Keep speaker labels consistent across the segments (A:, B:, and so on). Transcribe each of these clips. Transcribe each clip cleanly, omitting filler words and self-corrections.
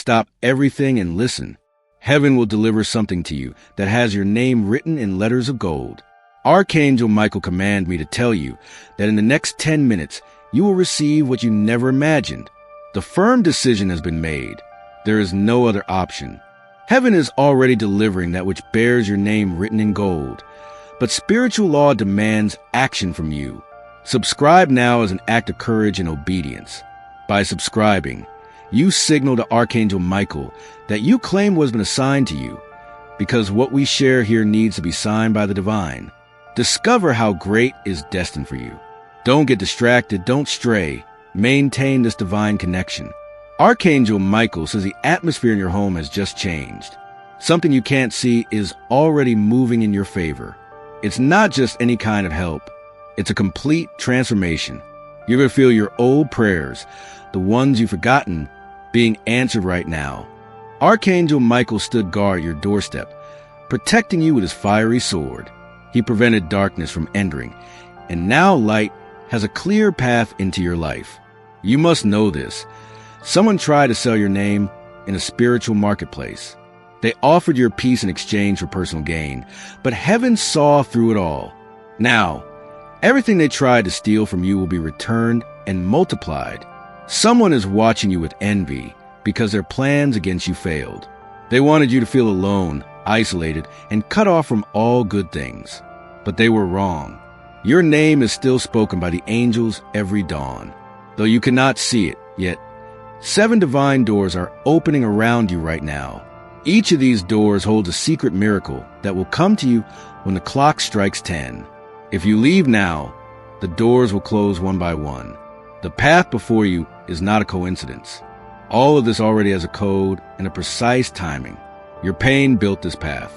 A: stop everything and listen. Heaven will deliver something to you that has your name written in letters of gold. Archangel Michael commanded me to tell you that in the next 10 minutes, you will receive what you never imagined. The firm decision has been made. There is no other option. Heaven is already delivering that which bears your name written in gold. But spiritual law demands action from you. Subscribe now as an act of courage and obedience. By subscribing, you signal to Archangel Michael that you claim what has been assigned to you, because what we share here needs to be signed by the divine. Discover how great is destined for you. Don't get distracted, don't stray. Maintain this divine connection. Archangel Michael says the atmosphere in your home has just changed. Something you can't see is already moving in your favor. It's not just any kind of help. It's a complete transformation. You're going to feel your old prayers, the ones you've forgotten, being answered right now. Archangel Michael stood guard at your doorstep, protecting you with his fiery sword. He prevented darkness from entering, and now light has a clear path into your life. You must know this. Someone tried to sell your name in a spiritual marketplace. They offered your peace in exchange for personal gain, but heaven saw through it all. Now, everything they tried to steal from you will be returned and multiplied. Someone is watching you with envy because their plans against you failed. They wanted you to feel alone, isolated, and cut off from all good things. But they were wrong. Your name is still spoken by the angels every dawn. Though you cannot see it, yet 7 divine doors are opening around you right now. Each of these doors holds a secret miracle that will come to you when the clock strikes 10. If you leave now, the doors will close one by one. The path before you is not a coincidence. All of this already has a code and a precise timing. Your pain built this path.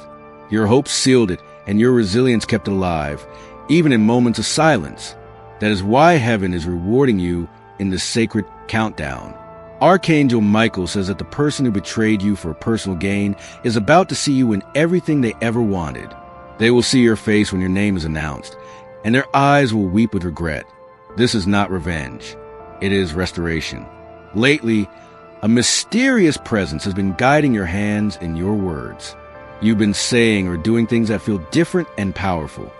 A: Your hopes sealed it, and your resilience kept it alive, even in moments of silence. That is why heaven is rewarding you in this sacred countdown. Archangel Michael says that the person who betrayed you for personal gain is about to see you in everything they ever wanted. They will see your face when your name is announced, and their eyes will weep with regret. This is not revenge. It is restoration. Lately, a mysterious presence has been guiding your hands and your words. You've been saying or doing things that feel different and powerful.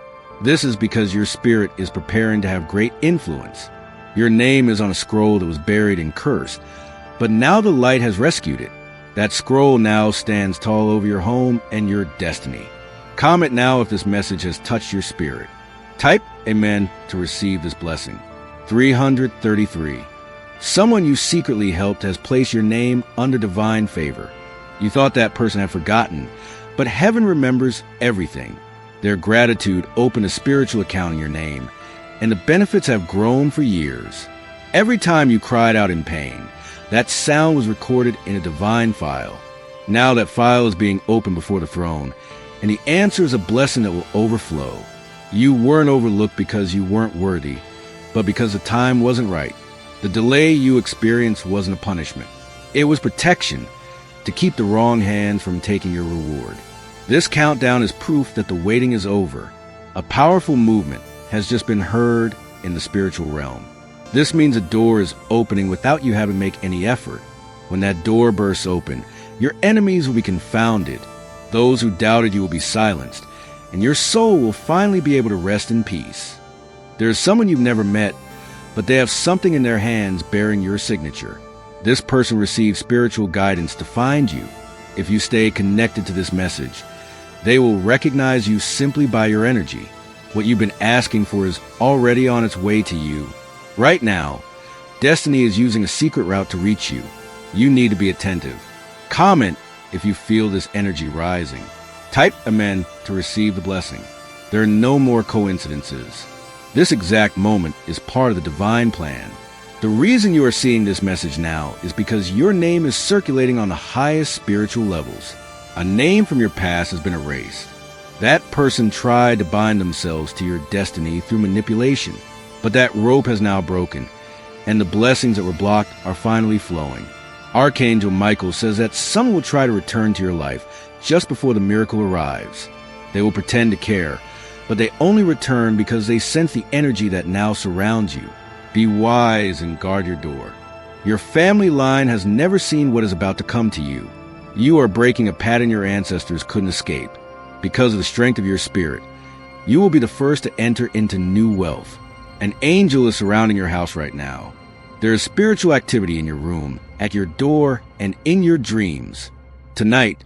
A: This is because your spirit is preparing to have great influence. Your name is on a scroll that was buried and cursed, but now the light has rescued it. That scroll now stands tall over your home and your destiny. Comment now if this message has touched your spirit. Type Amen to receive this blessing. 333. Someone you secretly helped has placed your name under divine favor. You thought that person had forgotten, but heaven remembers everything. Their gratitude opened a spiritual account in your name, and the benefits have grown for years. Every time you cried out in pain, that sound was recorded in a divine file. Now that file is being opened before the throne, and the answer is a blessing that will overflow. You weren't overlooked because you weren't worthy, but because the time wasn't right. The delay you experienced wasn't a punishment. It was protection to keep the wrong hands from taking your reward. This countdown is proof that the waiting is over. A powerful movement has just been heard in the spiritual realm. This means a door is opening without you having to make any effort. When that door bursts open, your enemies will be confounded. Those who doubted you will be silenced, and your soul will finally be able to rest in peace. There is someone you've never met, but they have something in their hands bearing your signature. This person receives spiritual guidance to find you. If you stay connected to this message, they will recognize you simply by your energy. What you've been asking for is already on its way to you. Right now, destiny is using a secret route to reach you. You need to be attentive. Comment if you feel this energy rising. Type Amen to receive the blessing. There are no more coincidences. This exact moment is part of the divine plan. The reason you are seeing this message now is because your name is circulating on the highest spiritual levels. A name from your past has been erased. That person tried to bind themselves to your destiny through manipulation, but that rope has now broken, and the blessings that were blocked are finally flowing. Archangel Michael says that someone will try to return to your life just before the miracle arrives. They will pretend to care, but they only return because they sense the energy that now surrounds you. Be wise and guard your door. Your family line has never seen what is about to come to you. You are breaking a pattern your ancestors couldn't escape. Because of the strength of your spirit, you will be the first to enter into new wealth. An angel is surrounding your house right now. There is spiritual activity in your room, at your door, and in your dreams. Tonight,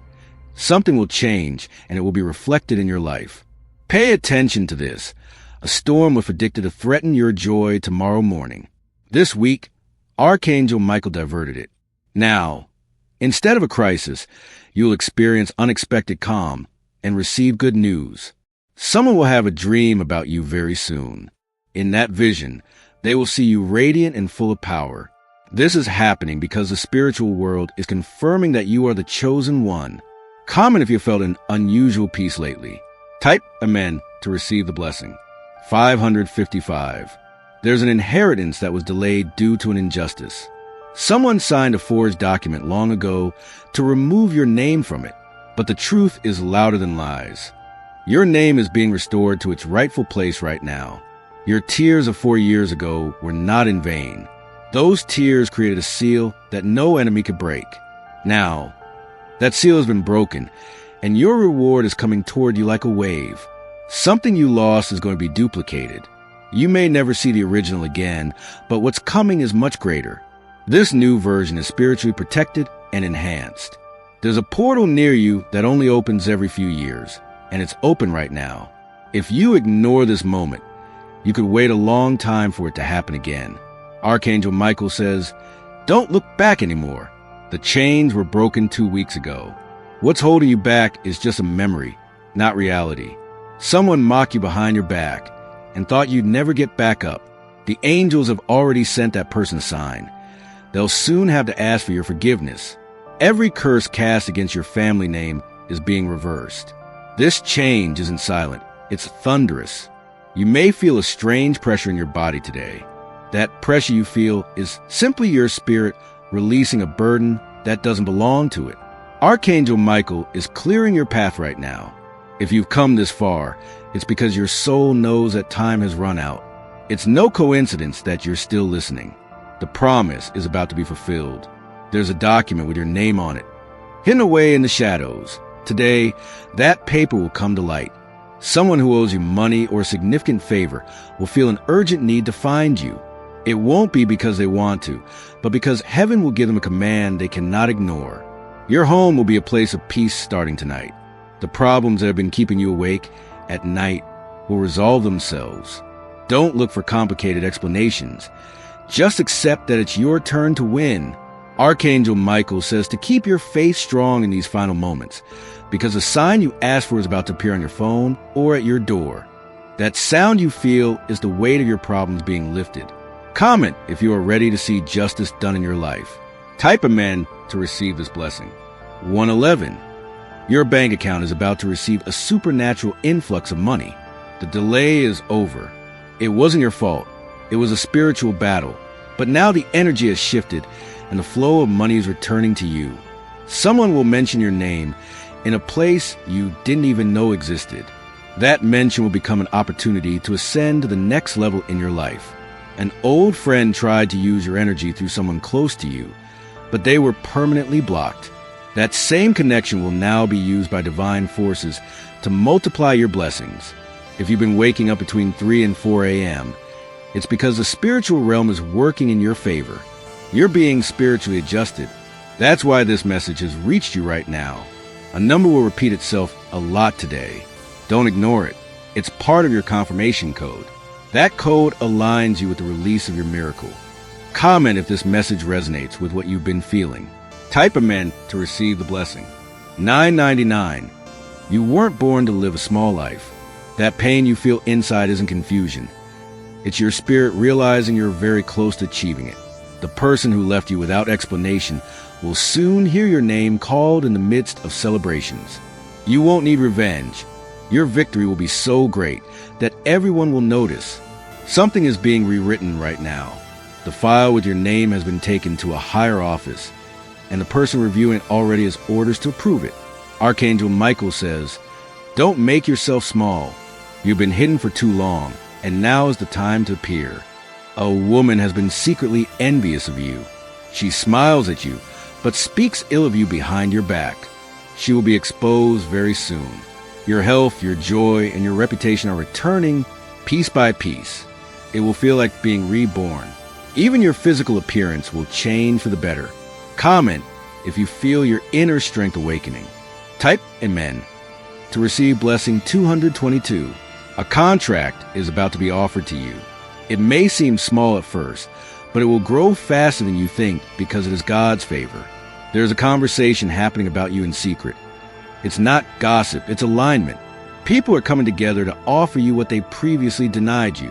A: something will change, and it will be reflected in your life. Pay attention to this. A storm was predicted to threaten your joy tomorrow morning. This week, Archangel Michael diverted it. Now, instead of a crisis, you will experience unexpected calm and receive good news. Someone will have a dream about you very soon. In that vision, they will see you radiant and full of power. This is happening because the spiritual world is confirming that you are the chosen one. Comment if you felt an unusual peace lately. Type Amen to receive the blessing. 555. There's an inheritance that was delayed due to an injustice. Someone signed a forged document long ago to remove your name from it, but the truth is louder than lies. Your name is being restored to its rightful place right now. Your tears of 4 years ago were not in vain. Those tears created a seal that no enemy could break. Now, that seal has been broken, and your reward is coming toward you like a wave. Something you lost is going to be duplicated. You may never see the original again, but what's coming is much greater. This new version is spiritually protected and enhanced. There's a portal near you that only opens every few years, and it's open right now. If you ignore this moment, you could wait a long time for it to happen again. Archangel Michael says, don't look back anymore. The chains were broken 2 weeks ago. What's holding you back is just a memory, not reality. Someone mocked you behind your back and thought you'd never get back up. The angels have already sent that person a sign. They'll soon have to ask for your forgiveness. Every curse cast against your family name is being reversed. This change isn't silent. It's thunderous. You may feel a strange pressure in your body today. That pressure you feel is simply your spirit releasing a burden that doesn't belong to it. Archangel Michael is clearing your path right now. If you've come this far, it's because your soul knows that time has run out. It's no coincidence that you're still listening. The promise is about to be fulfilled. There's a document with your name on it, hidden away in the shadows. Today, that paper will come to light. Someone who owes you money or a significant favor will feel an urgent need to find you. It won't be because they want to, but because heaven will give them a command they cannot ignore. Your home will be a place of peace starting tonight. The problems that have been keeping you awake at night will resolve themselves. Don't look for complicated explanations. Just accept that it's your turn to win. Archangel Michael says to keep your faith strong in these final moments, because the sign you ask for is about to appear on your phone or at your door. That sound you feel is the weight of your problems being lifted. Comment if you are ready to see justice done in your life. Type Amen to receive this blessing. 111. Your bank account is about to receive a supernatural influx of money. The delay is over. It wasn't your fault. It was a spiritual battle. But now the energy has shifted and the flow of money is returning to you. Someone will mention your name in a place you didn't even know existed. That mention will become an opportunity to ascend to the next level in your life. An old friend tried to use your energy through someone close to you, but they were permanently blocked. That same connection will now be used by divine forces to multiply your blessings. If you've been waking up between 3 and 4 a.m., it's because the spiritual realm is working in your favor. You're being spiritually adjusted. That's why this message has reached you right now. A number will repeat itself a lot today. Don't ignore it. It's part of your confirmation code. That code aligns you with the release of your miracle. Comment if this message resonates with what you've been feeling. Type Amen to receive the blessing. 999. You weren't born to live a small life. That pain you feel inside isn't confusion. It's your spirit realizing you're very close to achieving it. The person who left you without explanation will soon hear your name called in the midst of celebrations. You won't need revenge. Your victory will be so great that everyone will notice. Something is being rewritten right now. The file with your name has been taken to a higher office, and the person reviewing it already has orders to approve it. Archangel Michael says, don't make yourself small. You've been hidden for too long, and now is the time to appear. A woman has been secretly envious of you. She smiles at you, but speaks ill of you behind your back. She will be exposed very soon. Your health, your joy, and your reputation are returning piece by piece. It will feel like being reborn. Even your physical appearance will change for the better. Comment if you feel your inner strength awakening. Type Amen to receive blessing 222. A contract is about to be offered to you. It may seem small at first, but it will grow faster than you think because it is God's favor. There is a conversation happening about you in secret. It's not gossip, it's alignment. People are coming together to offer you what they previously denied you.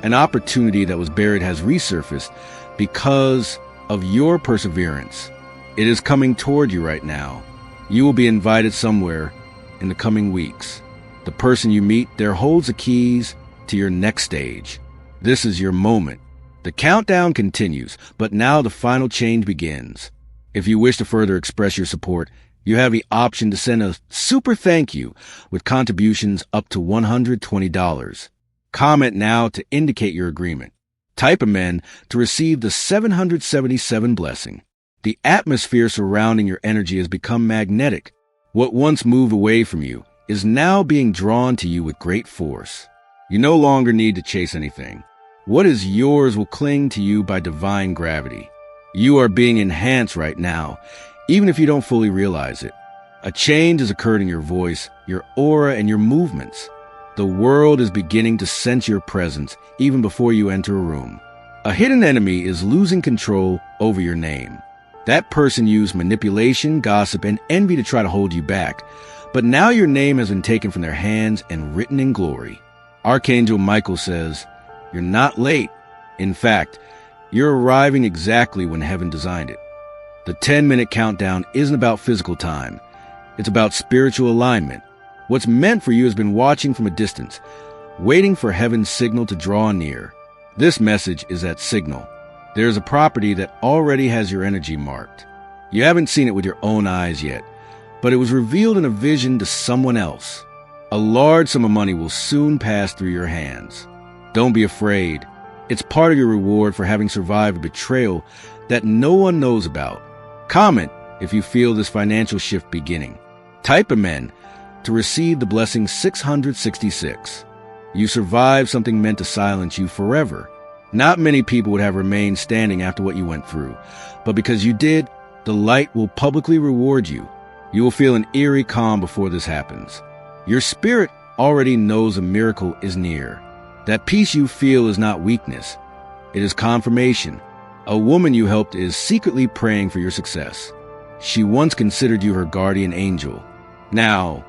A: An opportunity that was buried has resurfaced because of your perseverance. It is coming toward you right now. You will be invited somewhere in the coming weeks. The person you meet there holds the keys to your next stage. This is your moment. The countdown continues, but now the final change begins. If you wish to further express your support, you have the option to send a super thank you with contributions up to $120. Comment now to indicate your agreement. Type Amen to receive the 777 blessing. The atmosphere surrounding your energy has become magnetic. What once moved away from you is now being drawn to you with great force. You no longer need to chase anything. What is yours will cling to you by divine gravity. You are being enhanced right now, even if you don't fully realize it. A change has occurred in your voice, your aura, and your movements. The world is beginning to sense your presence even before you enter a room. A hidden enemy is losing control over your name. That person used manipulation, gossip, and envy to try to hold you back. But now your name has been taken from their hands and written in glory. Archangel Michael says, "You're not late. In fact, you're arriving exactly when heaven designed it." The 10-minute countdown isn't about physical time. It's about spiritual alignment. What's meant for you has been watching from a distance, waiting for heaven's signal to draw near. This message is that signal. There is a property that already has your energy marked. You haven't seen it with your own eyes yet, but it was revealed in a vision to someone else. A large sum of money will soon pass through your hands. Don't be afraid. It's part of your reward for having survived a betrayal that no one knows about. Comment if you feel this financial shift beginning. Type Amen to receive the blessing 666. You survived something meant to silence you forever. Not many people would have remained standing after what you went through, but because you did, the light will publicly reward you. You will feel an eerie calm before this happens. Your spirit already knows a miracle is near. That peace you feel is not weakness. It is confirmation. A woman you helped is secretly praying for your success. She once considered you her guardian angel. Now,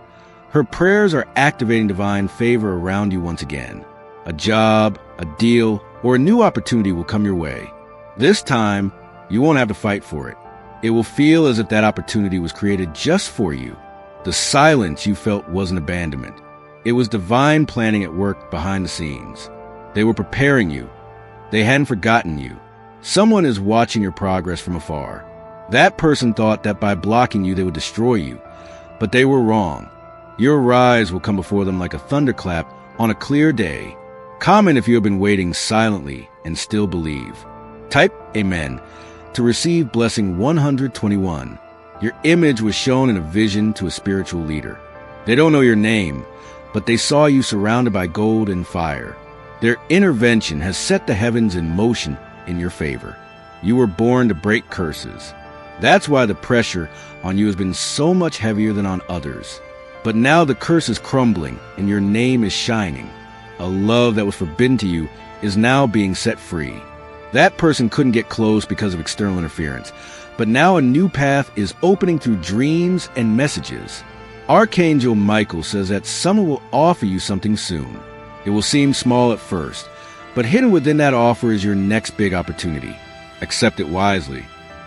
A: her prayers are activating divine favor around you once again. A job, a deal, or a new opportunity will come your way. This time, you won't have to fight for it. It will feel as if that opportunity was created just for you. The silence you felt wasn't abandonment. It was divine planning at work behind the scenes. They were preparing you. They hadn't forgotten you. Someone is watching your progress from afar. That person thought that by blocking you, they would destroy you. But they were wrong. Your rise will come before them like a thunderclap on a clear day. Comment if you have been waiting silently and still believe. Type Amen to receive blessing 121. Your image was shown in a vision to a spiritual leader. They don't know your name, but they saw you surrounded by gold and fire. Their intervention has set the heavens in motion in your favor. You were born to break curses. That's why the pressure on you has been so much heavier than on others. But now the curse is crumbling and your name is shining. A love that was forbidden to you is now being set free. That person couldn't get close because of external interference, but now a new path is opening through dreams and messages. Archangel Michael says that someone will offer you something soon. It will seem small at first, but hidden within that offer is your next big opportunity. Accept it wisely.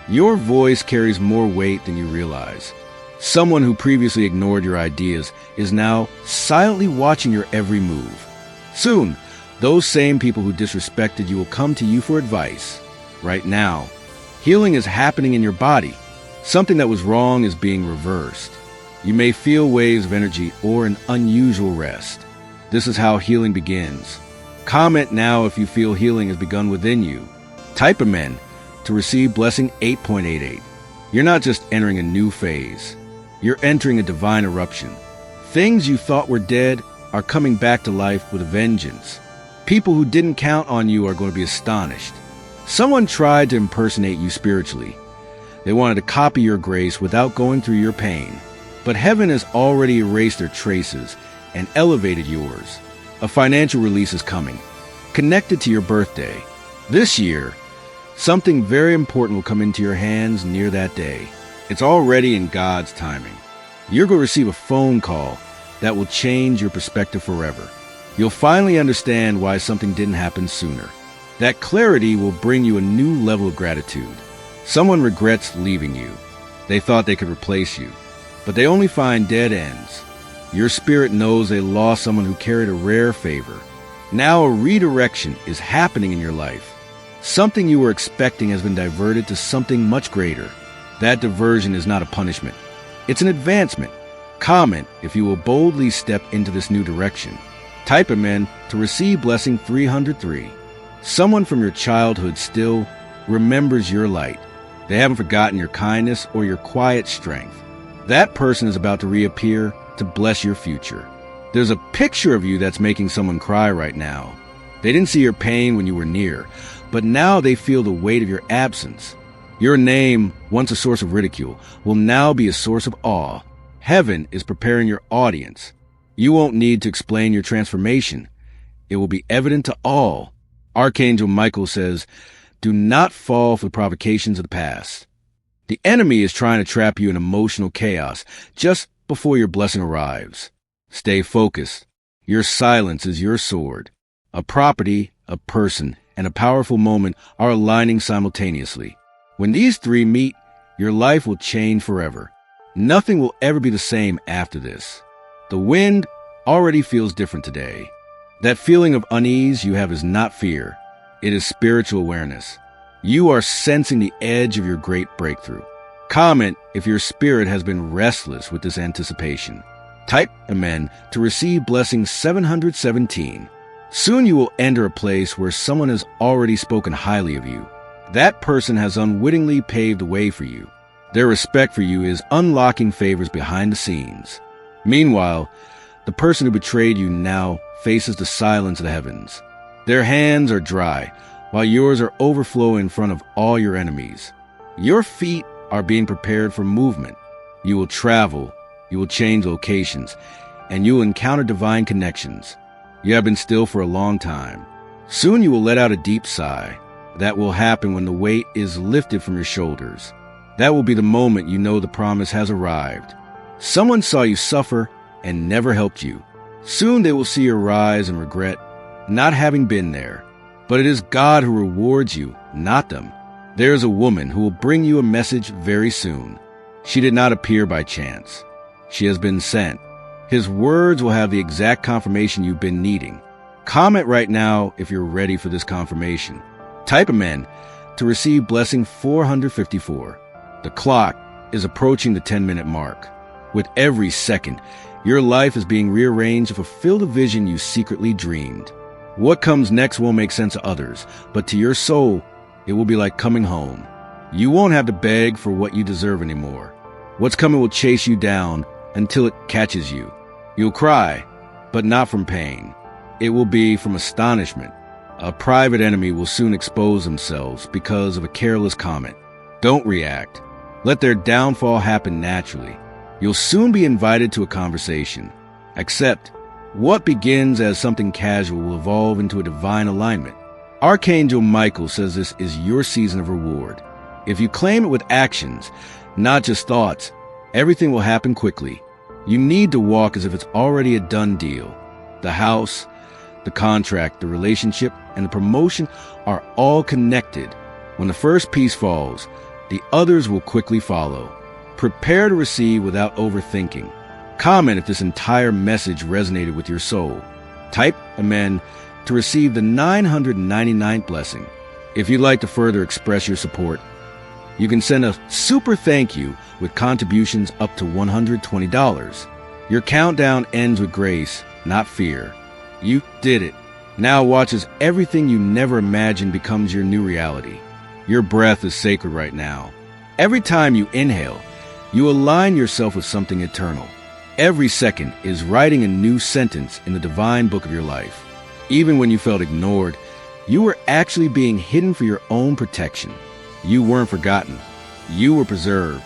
A: Your voice carries more weight than you realize. Someone who previously ignored your ideas is now silently watching your every move. Soon, those same people who disrespected you will come to you for advice. Right now, healing is happening in your body. Something that was wrong is being reversed. You may feel waves of energy or an unusual rest. This is how healing begins. Comment now if you feel healing has begun within you. Type Amen to receive blessing 8.88. You're not just entering a new phase. You're entering a divine eruption. Things you thought were dead are coming back to life with a vengeance. People who didn't count on you are going to be astonished. Someone tried to impersonate you spiritually. They wanted to copy your grace without going through your pain. But heaven has already erased their traces and elevated yours. A financial release is coming, connected to your birthday. This year, something very important will come into your hands near that day. It's already in God's timing. You're going to receive a phone call that will change your perspective forever. You'll finally understand why something didn't happen sooner. That clarity will bring you a new level of gratitude. Someone regrets leaving you. They thought they could replace you, but they only find dead ends. Your spirit knows they lost someone who carried a rare favor. Now a redirection is happening in your life. Something you were expecting has been diverted to something much greater. That diversion is not a punishment. It's an advancement. Comment if you will boldly step into this new direction. Type amen to receive blessing 303. Someone from your childhood still remembers your light. They haven't forgotten your kindness or your quiet strength. That person is about to reappear to bless your future. There's a picture of you that's making someone cry right now. They didn't see your pain when you were near, but now they feel the weight of your absence. Your name, once a source of ridicule, will now be a source of awe. Heaven is preparing your audience. You won't need to explain your transformation. It will be evident to all. Archangel Michael says, do not fall for the provocations of the past. The enemy is trying to trap you in emotional chaos just before your blessing arrives. Stay focused. Your silence is your sword. A property, a person, and a powerful moment are aligning simultaneously. When these three meet, your life will change forever. Nothing will ever be the same after this. The wind already feels different today. That feeling of unease you have is not fear. It is spiritual awareness. You are sensing the edge of your great breakthrough. Comment if your spirit has been restless with this anticipation. Type amen to receive blessing 717. Soon you will enter a place where someone has already spoken highly of you. That person has unwittingly paved the way for you. Their respect for you is unlocking favors behind the scenes. Meanwhile, the person who betrayed you now faces the silence of the heavens. Their hands are dry, while yours are overflowing in front of all your enemies. Your feet are being prepared for movement. You will travel, you will change locations, and you will encounter divine connections. You have been still for a long time. Soon you will let out a deep sigh. That will happen when the weight is lifted from your shoulders. That will be the moment you know the promise has arrived. Someone saw you suffer and never helped you. Soon they will see your rise and regret not having been there. But it is God who rewards you, not them. There is a woman who will bring you a message very soon. She did not appear by chance. She has been sent. His words will have the exact confirmation you've been needing. Comment right now if you're ready for this confirmation. Type amen to receive blessing 454. The clock is approaching the 10-minute mark. With every second, your life is being rearranged to fulfill the vision you secretly dreamed. What comes next won't make sense to others, but to your soul, it will be like coming home. You won't have to beg for what you deserve anymore. What's coming will chase you down until it catches you. You'll cry, but not from pain. It will be from astonishment. A private enemy will soon expose themselves because of a careless comment. Don't react. Let their downfall happen naturally. You'll soon be invited to a conversation. Accept. What begins as something casual will evolve into a divine alignment. Archangel Michael says this is your season of reward. If you claim it with actions, not just thoughts, everything will happen quickly. You need to walk as if it's already a done deal. The house, the contract, the relationship, and the promotion are all connected. When the first piece falls, the others will quickly follow. Prepare to receive without overthinking. Comment if this entire message resonated with your soul. Type amen to receive the 999th blessing. If you'd like to further express your support, you can send a super thank you with contributions up to $120. Your countdown ends with grace, not fear. You did it. Now watch as everything you never imagined becomes your new reality. Your breath is sacred right now. Every time you inhale, you align yourself with something eternal. Every second is writing a new sentence in the divine book of your life. Even when you felt ignored, you were actually being hidden for your own protection. You weren't forgotten. You were preserved.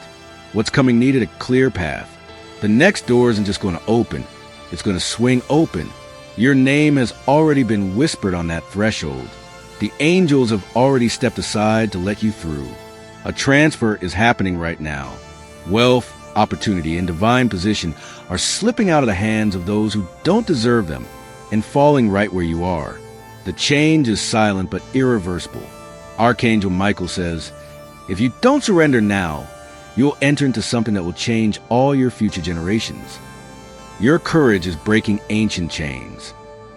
A: What's coming needed a clear path. The next door isn't just going to open. It's going to swing open. Your name has already been whispered on that threshold. The angels have already stepped aside to let you through. A transfer is happening right now. Wealth, opportunity, and divine position are slipping out of the hands of those who don't deserve them and falling right where you are. The change is silent but irreversible. Archangel Michael says, if you don't surrender now, you'll enter into something that will change all your future generations. Your courage is breaking ancient chains.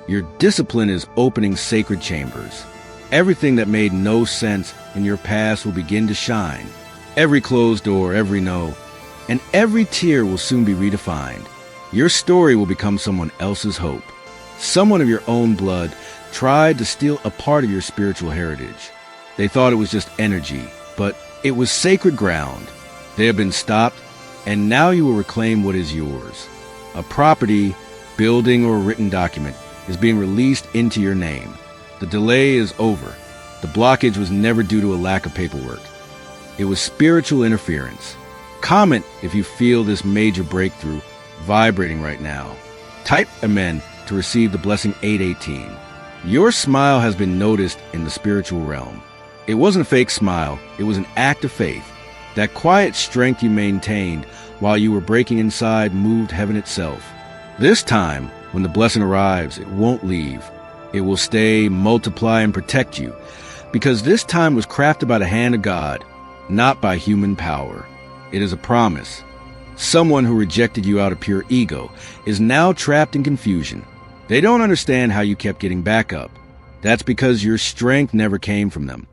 A: Your discipline is opening sacred chambers. Everything that made no sense in your past will begin to shine. Every closed door, every no, and every tear will soon be redefined. Your story will become someone else's hope. Someone of your own blood tried to steal a part of your spiritual heritage. They thought it was just energy, but it was sacred ground. They have been stopped, and now you will reclaim what is yours. A property, building, or written document is being released into your name. The delay is over. The blockage was never due to a lack of paperwork. It was spiritual interference. Comment if you feel this major breakthrough vibrating right now. Type Amen to receive the blessing 818. Your smile has been noticed in the spiritual realm. It wasn't a fake smile. It was an act of faith. That quiet strength you maintained while you were breaking inside moved heaven itself. This time, when the blessing arrives, it won't leave. It will stay, multiply, and protect you, because this time was crafted by the hand of God, not by human power. It is a promise. Someone who rejected you out of pure ego is now trapped in confusion. They don't understand how you kept getting back up. That's because your strength never came from them.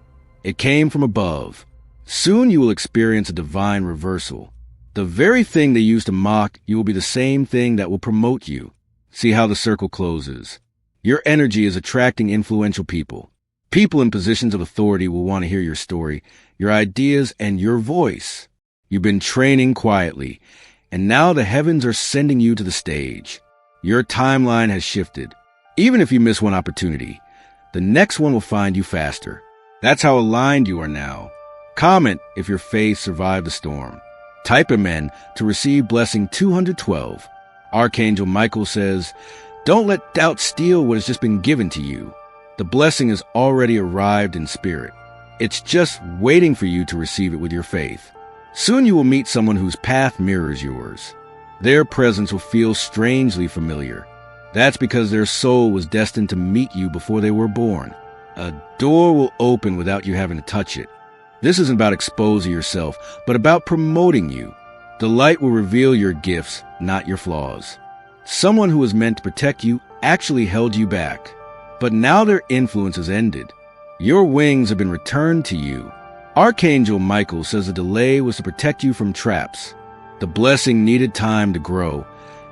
A: It came from above. Soon you will experience a divine reversal. The very thing they used to mock you will be the same thing that will promote you. See how the circle closes. Your energy is attracting influential people. People in positions of authority will want to hear your story, your ideas, and your voice. You've been training quietly, and now the heavens are sending you to the stage. Your timeline has shifted. Even if you miss one opportunity, the next one will find you faster. That's how aligned you are now. Comment if your faith survived the storm. Type Amen to receive blessing 212. Archangel Michael says, don't let doubt steal what has just been given to you. The blessing has already arrived in spirit. It's just waiting for you to receive it with your faith. Soon you will meet someone whose path mirrors yours. Their presence will feel strangely familiar. That's because their soul was destined to meet you before they were born. A door will open without you having to touch it. This isn't about exposing yourself, but about promoting you. The light will reveal your gifts, not your flaws. Someone who was meant to protect you actually held you back. But now their influence has ended. Your wings have been returned to you. Archangel Michael says the delay was to protect you from traps. The blessing needed time to grow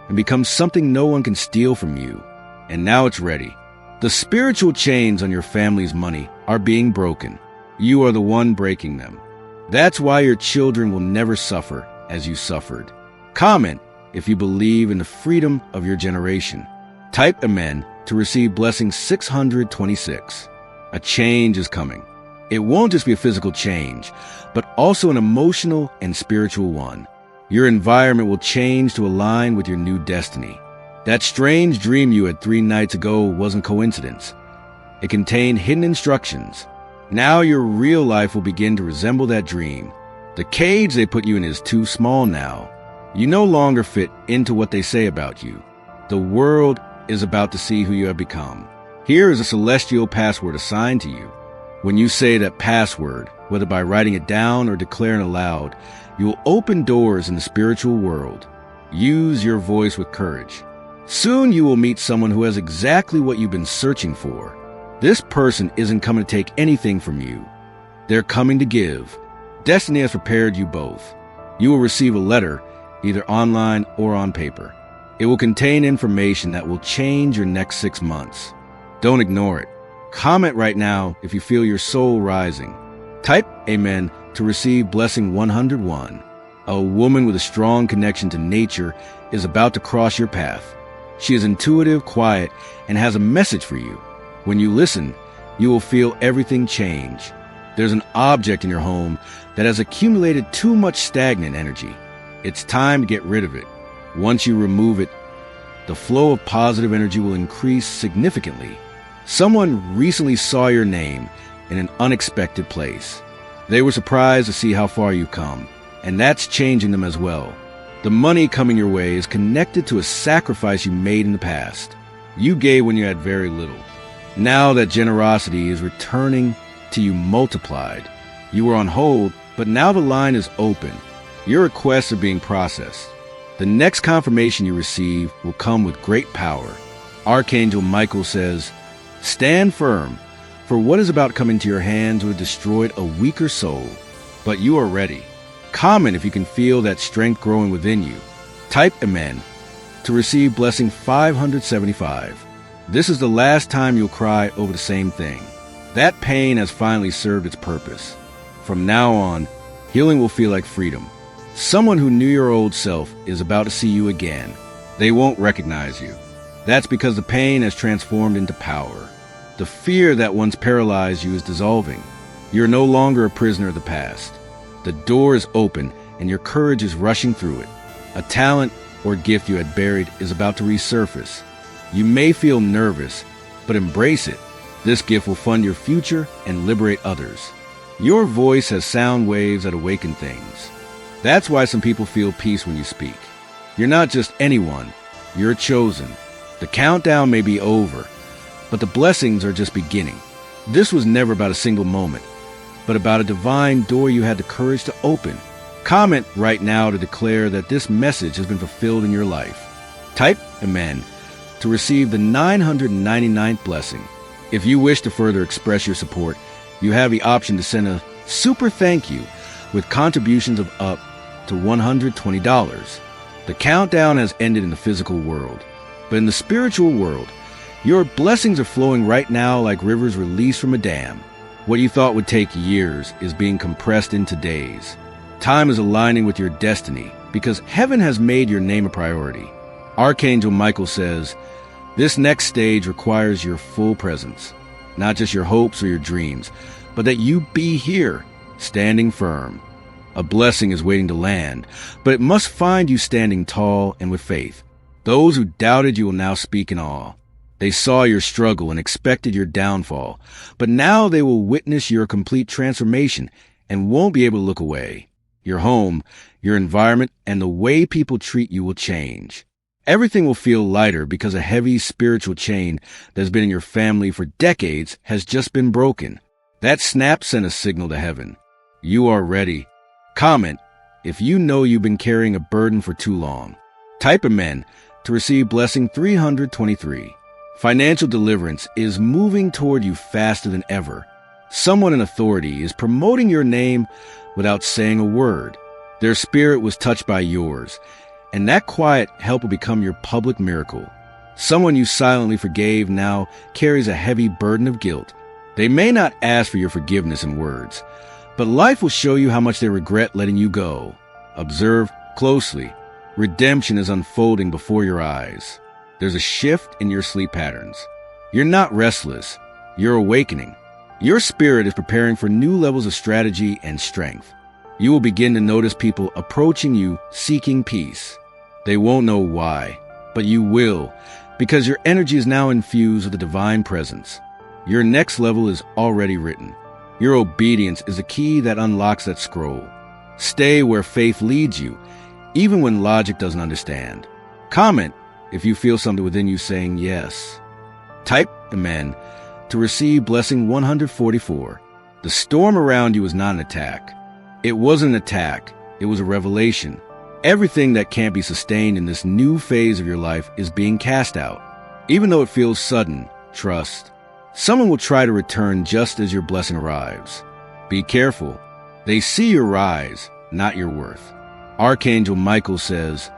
A: and become something no one can steal from you. And now it's ready. The spiritual chains on your family's money are being broken. You are the one breaking them. That's why your children will never suffer as you suffered. Comment if you believe in the freedom of your generation. Type Amen to receive blessing 626. A change is coming. It won't just be a physical change, but also an emotional and spiritual one. Your environment will change to align with your new destiny. That strange dream you had 3 nights ago wasn't coincidence. It contained hidden instructions. Now your real life will begin to resemble that dream. The cage they put you in is too small now. You no longer fit into what they say about you. The world is about to see who you have become. Here is a celestial password assigned to you. When you say that password, whether by writing it down or declaring aloud, you will open doors in the spiritual world. Use your voice with courage. Soon you will meet someone who has exactly what you've been searching for. This person isn't coming to take anything from you. They're coming to give. Destiny has prepared you both. You will receive a letter, either online or on paper. It will contain information that will change your next 6 months. Don't ignore it. Comment right now if you feel your soul rising. Type Amen to receive blessing 101. A woman with a strong connection to nature is about to cross your path. She is intuitive, quiet, and has a message for you. When you listen, you will feel everything change. There's an object in your home that has accumulated too much stagnant energy. It's time to get rid of it. Once you remove it, the flow of positive energy will increase significantly. Someone recently saw your name in an unexpected place. They were surprised to see how far you've come, and that's changing them as well. The money coming your way is connected to a sacrifice you made in the past. You gave when you had very little. Now that generosity is returning to you multiplied. You were on hold, but now the line is open. Your requests are being processed. The next confirmation you receive will come with great power. Archangel Michael says, "Stand firm, for what is about coming to your hands would have destroyed a weaker soul. But you are ready." Comment if you can feel that strength growing within you. Type Amen to receive blessing 575. This is the last time you'll cry over the same thing. That pain has finally served its purpose. From now on, healing will feel like freedom. Someone who knew your old self is about to see you again. They won't recognize you. That's because the pain has transformed into power. The fear that once paralyzed you is dissolving. You're no longer a prisoner of the past. The door is open and your courage is rushing through it. A talent or gift you had buried is about to resurface. You may feel nervous, but embrace it. This gift will fund your future and liberate others. Your voice has sound waves that awaken things. That's why some people feel peace when you speak. You're not just anyone, you're chosen. The countdown may be over, but the blessings are just beginning. This was never about a single moment, but about a divine door you had the courage to open. Comment right now to declare that this message has been fulfilled in your life. Type Amen to receive the 999th blessing. If you wish to further express your support, you have the option to send a super thank you with contributions of up to $120. The countdown has ended in the physical world, but in the spiritual world, your blessings are flowing right now like rivers released from a dam. What you thought would take years is being compressed into days. Time is aligning with your destiny because heaven has made your name a priority. Archangel Michael says, this next stage requires your full presence, not just your hopes or your dreams, but that you be here, standing firm. A blessing is waiting to land, but it must find you standing tall and with faith. Those who doubted you will now speak in awe. They saw your struggle and expected your downfall, but now they will witness your complete transformation and won't be able to look away. Your home, your environment, and the way people treat you will change. Everything will feel lighter because a heavy spiritual chain that's been in your family for decades has just been broken. That snap sent a signal to heaven. You are ready. Comment if you know you've been carrying a burden for too long. Type Amen to receive blessing 323. Financial deliverance is moving toward you faster than ever. Someone in authority is promoting your name without saying a word. Their spirit was touched by yours, and that quiet help will become your public miracle. Someone you silently forgave now carries a heavy burden of guilt. They may not ask for your forgiveness in words, but life will show you how much they regret letting you go. Observe closely. Redemption is unfolding before your eyes. There's a shift in your sleep patterns. You're not restless. You're awakening. Your spirit is preparing for new levels of strategy and strength. You will begin to notice people approaching you seeking peace. They won't know why, but you will, because your energy is now infused with the divine presence. Your next level is already written. Your obedience is the key that unlocks that scroll. Stay where faith leads you, even when logic doesn't understand. Comment if you feel something within you saying yes. Type Amen to receive blessing 144. The storm around you was not an attack. It wasn't an attack. It was a revelation. Everything that can't be sustained in this new phase of your life is being cast out. Even though it feels sudden, trust. Someone will try to return just as your blessing arrives. Be careful. They see your rise, not your worth. Archangel Michael says,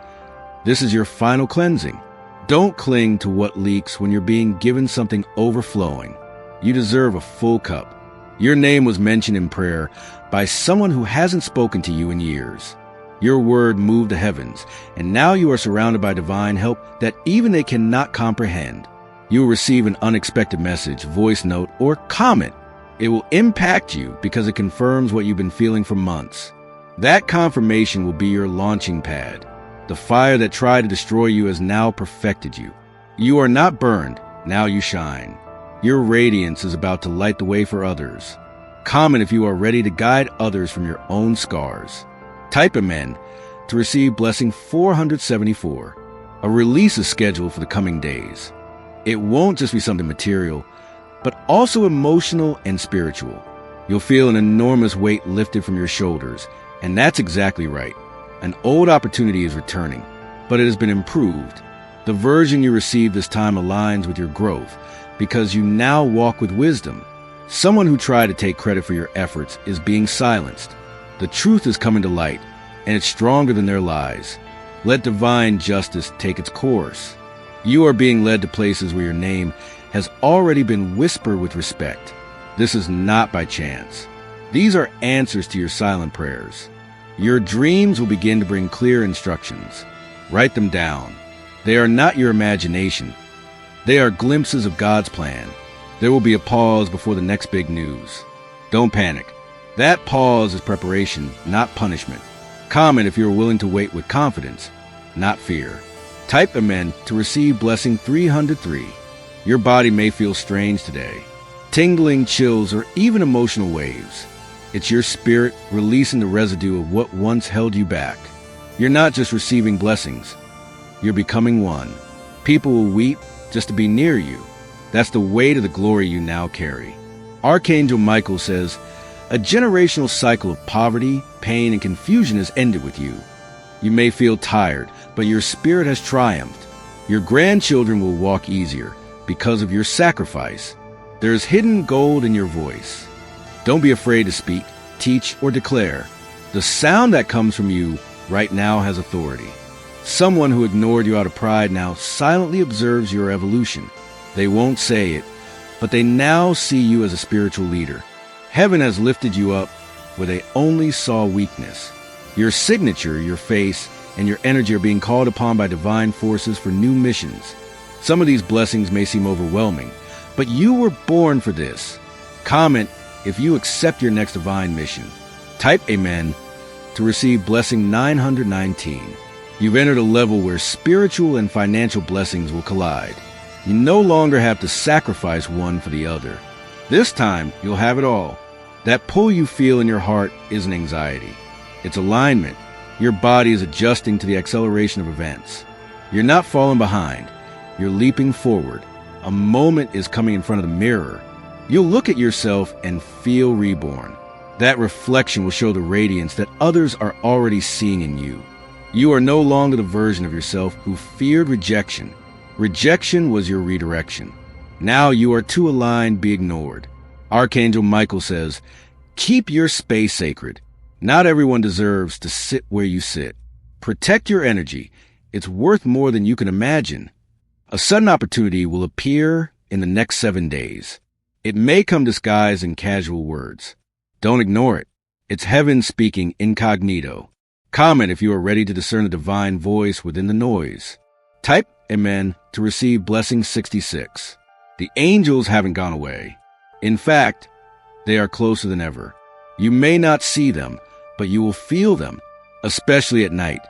A: this is your final cleansing. Don't cling to what leaks when you're being given something overflowing. You deserve a full cup. Your name was mentioned in prayer by someone who hasn't spoken to you in years. Your word moved the heavens, and now you are surrounded by divine help that even they cannot comprehend. You will receive an unexpected message, voice note, or comment. It will impact you because it confirms what you've been feeling for months. That confirmation will be your launching pad. The fire that tried to destroy you has now perfected you. You are not burned, now you shine. Your radiance is about to light the way for others. Comment if you are ready to guide others from your own scars. Type Amen to receive blessing 474. A release is scheduled for the coming days. It won't just be something material, but also emotional and spiritual. You'll feel an enormous weight lifted from your shoulders, and that's exactly right. An old opportunity is returning, but it has been improved. The version you receive this time aligns with your growth because you now walk with wisdom. Someone who tried to take credit for your efforts is being silenced. The truth is coming to light, and it's stronger than their lies. Let divine justice take its course. You are being led to places where your name has already been whispered with respect. This is not by chance. These are answers to your silent prayers. Your dreams will begin to bring clear instructions. Write them down. They are not your imagination. They are glimpses of God's plan. There will be a pause before the next big news. Don't panic. That pause is preparation, not punishment. Comment if you are willing to wait with confidence, not fear. Type Amen to receive blessing 303. Your body may feel strange today. Tingling, chills, or even emotional waves. It's your spirit releasing the residue of what once held you back. You're not just receiving blessings. You're becoming one. People will weep just to be near you. That's the weight of the glory you now carry. Archangel Michael says, a generational cycle of poverty, pain, and confusion has ended with you. You may feel tired, but your spirit has triumphed. Your grandchildren will walk easier because of your sacrifice. There is hidden gold in your voice. Don't be afraid to speak, teach, or declare. The sound that comes from you right now has authority. Someone who ignored you out of pride now silently observes your evolution. They won't say it, but they now see you as a spiritual leader. Heaven has lifted you up where they only saw weakness. Your signature, your face, and your energy are being called upon by divine forces for new missions. Some of these blessings may seem overwhelming, but you were born for this. Comment if you accept your next divine mission. Type Amen to receive blessing 919. You've entered a level where spiritual and financial blessings will collide. You no longer have to sacrifice one for the other. This time, you'll have it all. That pull you feel in your heart isn't anxiety. It's alignment. Your body is adjusting to the acceleration of events. You're not falling behind. You're leaping forward. A moment is coming in front of the mirror. You'll look at yourself and feel reborn. That reflection will show the radiance that others are already seeing in you. You are no longer the version of yourself who feared rejection. Rejection was your redirection. Now you are too aligned, be ignored. Archangel Michael says, keep your space sacred. Not everyone deserves to sit where you sit. Protect your energy. It's worth more than you can imagine. A sudden opportunity will appear in the next 7 days. It may come disguised in casual words. Don't ignore it. It's heaven speaking incognito. Comment if you are ready to discern the divine voice within the noise. Type Amen to receive blessing 66. The angels haven't gone away. In fact, they are closer than ever. You may not see them, but you will feel them, especially at night.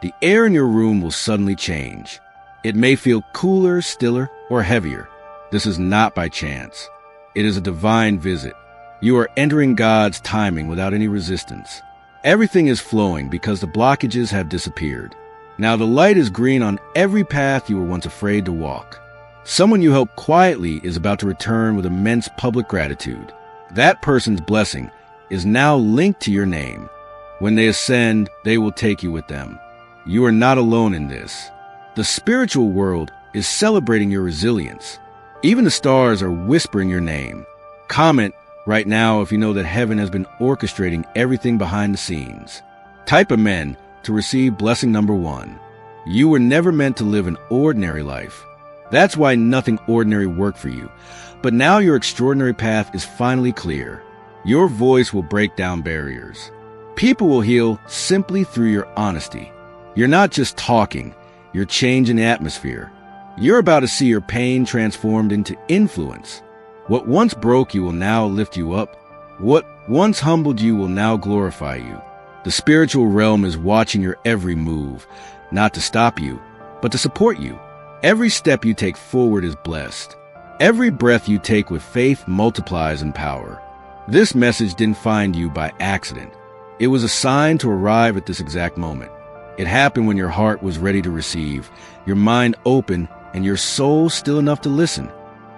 A: The air in your room will suddenly change. It may feel cooler, stiller, or heavier. This is not by chance. It is a divine visit. You are entering God's timing without any resistance. Everything is flowing because the blockages have disappeared. Now the light is green on every path you were once afraid to walk. Someone you helped quietly is about to return with immense public gratitude. That person's blessing is now linked to your name. When they ascend, they will take you with them. You are not alone in this. The spiritual world is celebrating your resilience. Even the stars are whispering your name. Comment right now if you know that heaven has been orchestrating everything behind the scenes. Type Amen to receive blessing number 1. You were never meant to live an ordinary life. That's why nothing ordinary worked for you. But now your extraordinary path is finally clear. Your voice will break down barriers. People will heal simply through your honesty. You're not just talking, you're changing the atmosphere. You're about to see your pain transformed into influence. What once broke you will now lift you up. What once humbled you will now glorify you. The spiritual realm is watching your every move, not to stop you, but to support you. Every step you take forward is blessed. Every breath you take with faith multiplies in power. This message didn't find you by accident. It was a sign to arrive at this exact moment. It happened when your heart was ready to receive, your mind open, and your soul still enough to listen.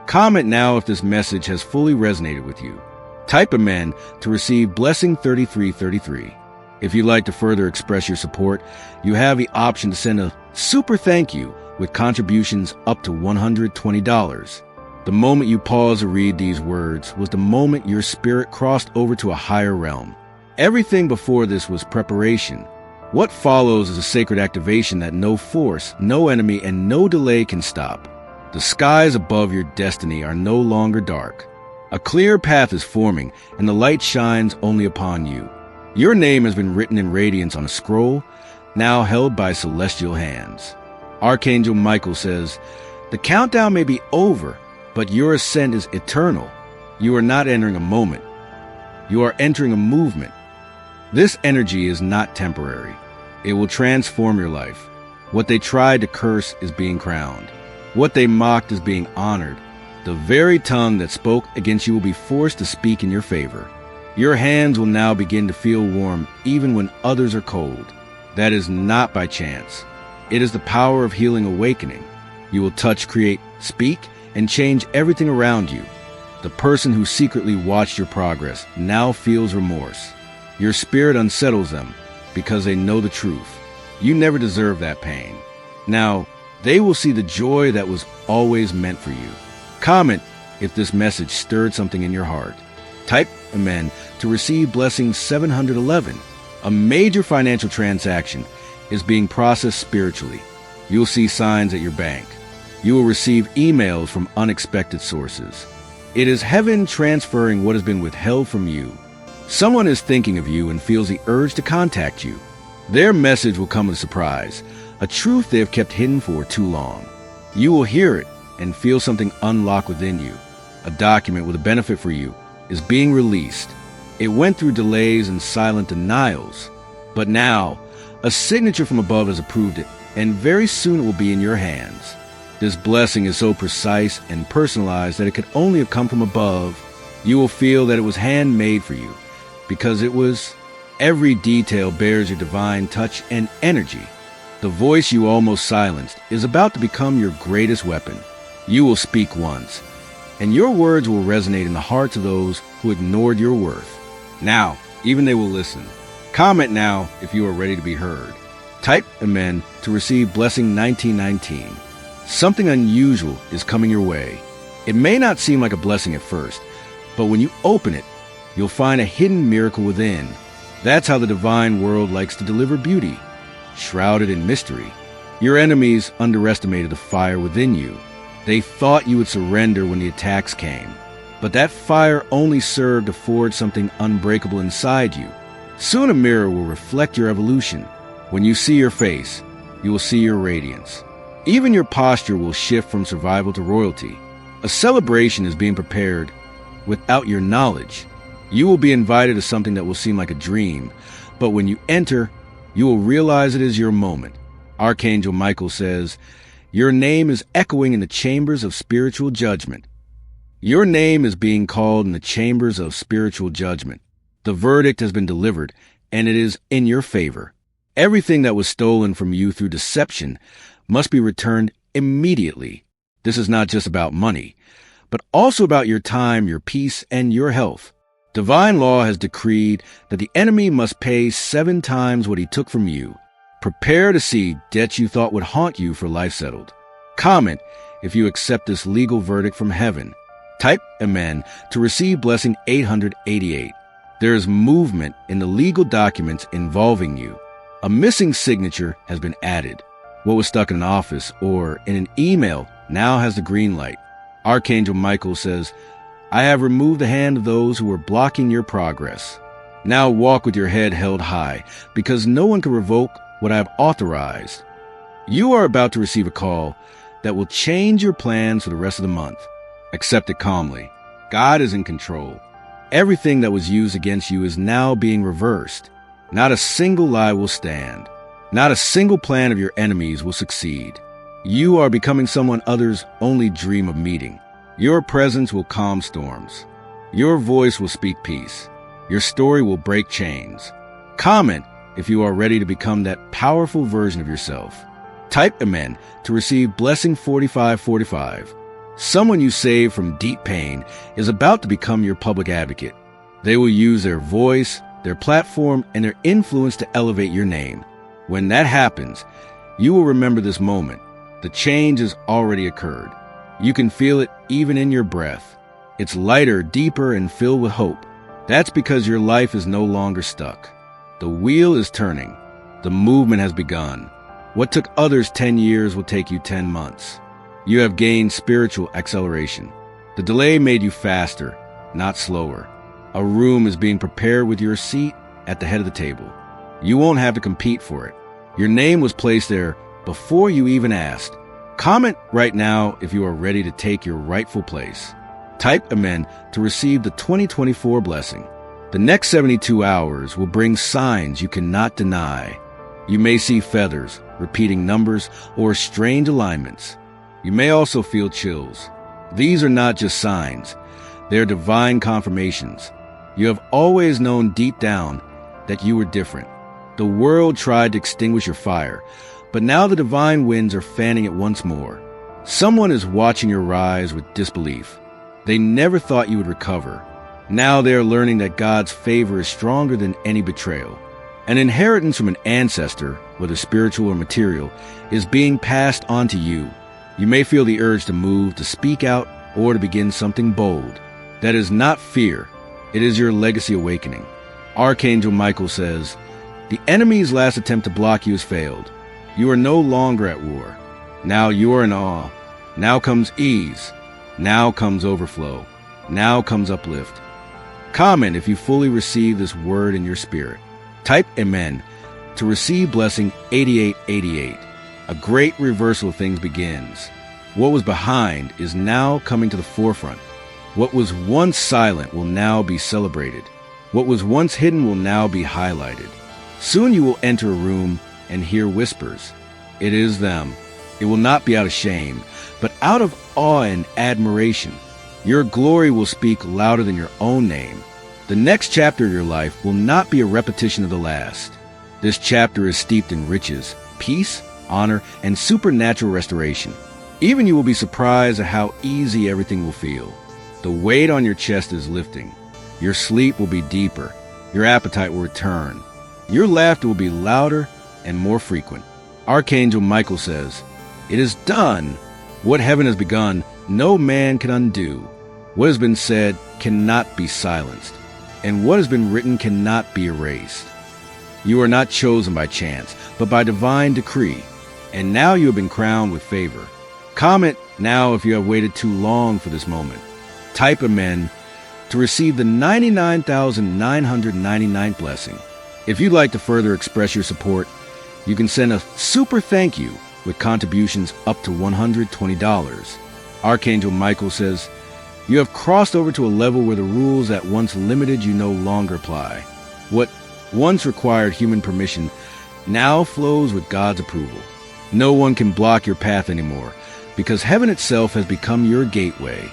A: Comment now if this message has fully resonated with you. Type Amen to receive Blessing 3333. If you'd like to further express your support, you have the option to send a super thank you with contributions up to $120. The moment you pause to read these words was the moment your spirit crossed over to a higher realm. Everything before this was preparation. What follows is a sacred activation that no force, no enemy, and no delay can stop. The skies above your destiny are no longer dark. A clear path is forming, and the light shines only upon you. Your name has been written in radiance on a scroll, now held by celestial hands. Archangel Michael says, "The countdown may be over, but your ascent is eternal. You are not entering a moment. You are entering a movement. This energy is not temporary. It will transform your life. What they tried to curse is being crowned. What they mocked is being honored. The very tongue that spoke against you will be forced to speak in your favor. Your hands will now begin to feel warm even when others are cold. That is not by chance. It is the power of healing awakening. You will touch, create, speak, and change everything around you. The person who secretly watched your progress now feels remorse. Your spirit unsettles them because they know the truth. You never deserve that pain. Now, they will see the joy that was always meant for you. Comment if this message stirred something in your heart. Type Amen to receive Blessing 711. A major financial transaction is being processed spiritually. You'll see signs at your bank. You will receive emails from unexpected sources. It is heaven transferring what has been withheld from you. Someone is thinking of you and feels the urge to contact you. Their message will come as a surprise, a truth they have kept hidden for too long. You will hear it and feel something unlock within you. A document with a benefit for you is being released. It went through delays and silent denials, but now a signature from above has approved it, and very soon it will be in your hands. This blessing is so precise and personalized that it could only have come from above. You will feel that it was handmade for you, because it was. Every detail bears your divine touch and energy. The voice you almost silenced is about to become your greatest weapon. You will speak once, and your words will resonate in the hearts of those who ignored your worth. Now, even they will listen. Comment now if you are ready to be heard. Type Amen to receive Blessing 1919. Something unusual is coming your way. It may not seem like a blessing at first, but when you open it, you'll find a hidden miracle within. That's how the divine world likes to deliver beauty, shrouded in mystery. Your enemies underestimated the fire within you. They thought you would surrender when the attacks came, but that fire only served to forge something unbreakable inside you. Soon a mirror will reflect your evolution. When you see your face, you will see your radiance. Even your posture will shift from survival to royalty. A celebration is being prepared without your knowledge. You will be invited to something that will seem like a dream, but when you enter, you will realize it is your moment. Archangel Michael says, "Your name is echoing in the chambers of spiritual judgment." Your name is being called in the chambers of spiritual judgment. The verdict has been delivered, and it is in your favor. Everything that was stolen from you through deception must be returned immediately. This is not just about money, but also about your time, your peace, and your health. Divine law has decreed that the enemy must pay 7 times what he took from you. Prepare to see debts you thought would haunt you for life settled. Comment if you accept this legal verdict from heaven. Type Amen to receive Blessing 888. There is movement in the legal documents involving you. A missing signature has been added. What was stuck in an office or in an email now has the green light. Archangel Michael says, I have removed the hand of those who were blocking your progress. Now walk with your head held high, because no one can revoke what I have authorized. You are about to receive a call that will change your plans for the rest of the month. Accept it calmly. God is in control. Everything that was used against you is now being reversed. Not a single lie will stand. Not a single plan of your enemies will succeed. You are becoming someone others only dream of meeting. Your presence will calm storms. Your voice will speak peace. Your story will break chains. Comment if you are ready to become that powerful version of yourself. Type Amen to receive Blessing 4545. Someone you saved from deep pain is about to become your public advocate. They will use their voice, their platform, and their influence to elevate your name. When that happens, you will remember this moment. The change has already occurred. You can feel it even in your breath. It's lighter, deeper, and filled with hope. That's because your life is no longer stuck. The wheel is turning. The movement has begun. What took others 10 years will take you 10 months. You have gained spiritual acceleration. The delay made you faster, not slower. A room is being prepared with your seat at the head of the table. You won't have to compete for it. Your name was placed there before you even asked. Comment right now if you are ready to take your rightful place. Type Amen to receive the 2024 blessing. The next 72 hours will bring signs you cannot deny. You may see feathers, repeating numbers, or strange alignments. You may also feel chills. These are not just signs. They're divine confirmations. You have always known deep down that you were different. The world tried to extinguish your fire, but now the divine winds are fanning it once more. Someone is watching your rise with disbelief. They never thought you would recover. Now they are learning that God's favor is stronger than any betrayal. An inheritance from an ancestor, whether spiritual or material, is being passed on to you. You may feel the urge to move, to speak out, or to begin something bold. That is not fear. It is your legacy awakening. Archangel Michael says, "The enemy's last attempt to block you has failed. You are no longer at war. Now you are in awe. Now comes ease. Now comes overflow. Now comes uplift." Comment if you fully receive this word in your spirit. Type Amen to receive blessing 8888. A great reversal of things begins. What was behind is now coming to the forefront. What was once silent will now be celebrated. What was once hidden will now be highlighted. Soon you will enter a room and hear whispers. It is them. It will not be out of shame, but out of awe and admiration. Your glory will speak louder than your own name. The next chapter of your life will not be a repetition of the last. This chapter is steeped in riches, peace, honor, and supernatural restoration. Even you will be surprised at how easy everything will feel. The weight on your chest is lifting. Your sleep will be deeper. Your appetite will return. Your laughter will be louder and more frequent. Archangel Michael says, "It is done. What heaven has begun, no man can undo. What has been said cannot be silenced, and what has been written cannot be erased. You are not chosen by chance, but by divine decree, and now you have been crowned with favor." Comment now if you have waited too long for this moment. Type Amen to receive the 99,999th blessing. If you'd like to further express your support, you can send a super thank you with contributions up to $120. Archangel Michael says, "You have crossed over to a level where the rules that once limited you no longer apply. What once required human permission now flows with God's approval. No one can block your path anymore, because heaven itself has become your gateway."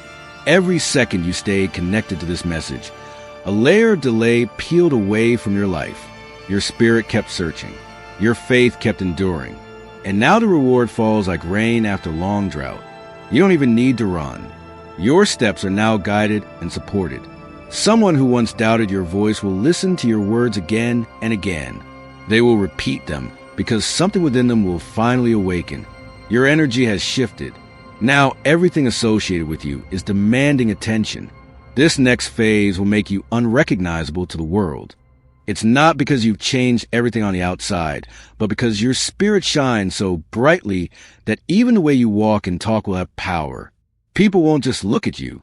A: Every second you stayed connected to this message, a layer of delay peeled away from your life. Your spirit kept searching. Your faith kept enduring. And now the reward falls like rain after long drought. You don't even need to run. Your steps are now guided and supported. Someone who once doubted your voice will listen to your words again and again. They will repeat them because something within them will finally awaken. Your energy has shifted. Now everything associated with you is demanding attention. This next phase will make you unrecognizable to the world. It's not because you've changed everything on the outside, but because your spirit shines so brightly that even the way you walk and talk will have power. People won't just look at you.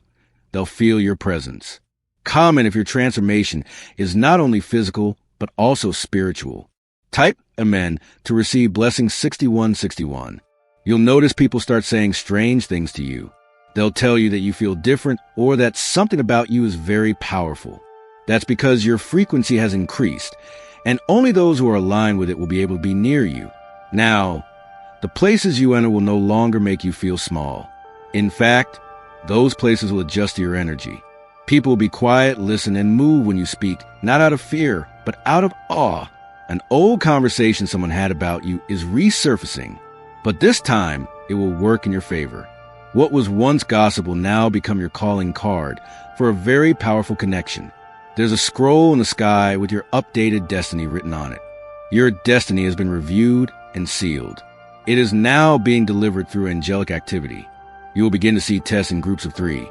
A: they'll feel your presence. Comment if your transformation is not only physical, but also spiritual. Type Amen to receive blessing 6161. You'll notice people start saying strange things to you. They'll tell you that you feel different or that something about you is very powerful. That's because your frequency has increased, and only those who are aligned with it will be able to be near you. Now, the places you enter will no longer make you feel small. In fact, those places will adjust to your energy. People will be quiet, listen, and move when you speak, not out of fear, but out of awe. An old conversation someone had about you is resurfacing, but this time it will work in your favor. What was once gossip will now become your calling card for a very powerful connection. There's a scroll in the sky with your updated destiny written on it. Your destiny has been reviewed and sealed. It is now being delivered through angelic activity. You will begin to see tests in groups of 3.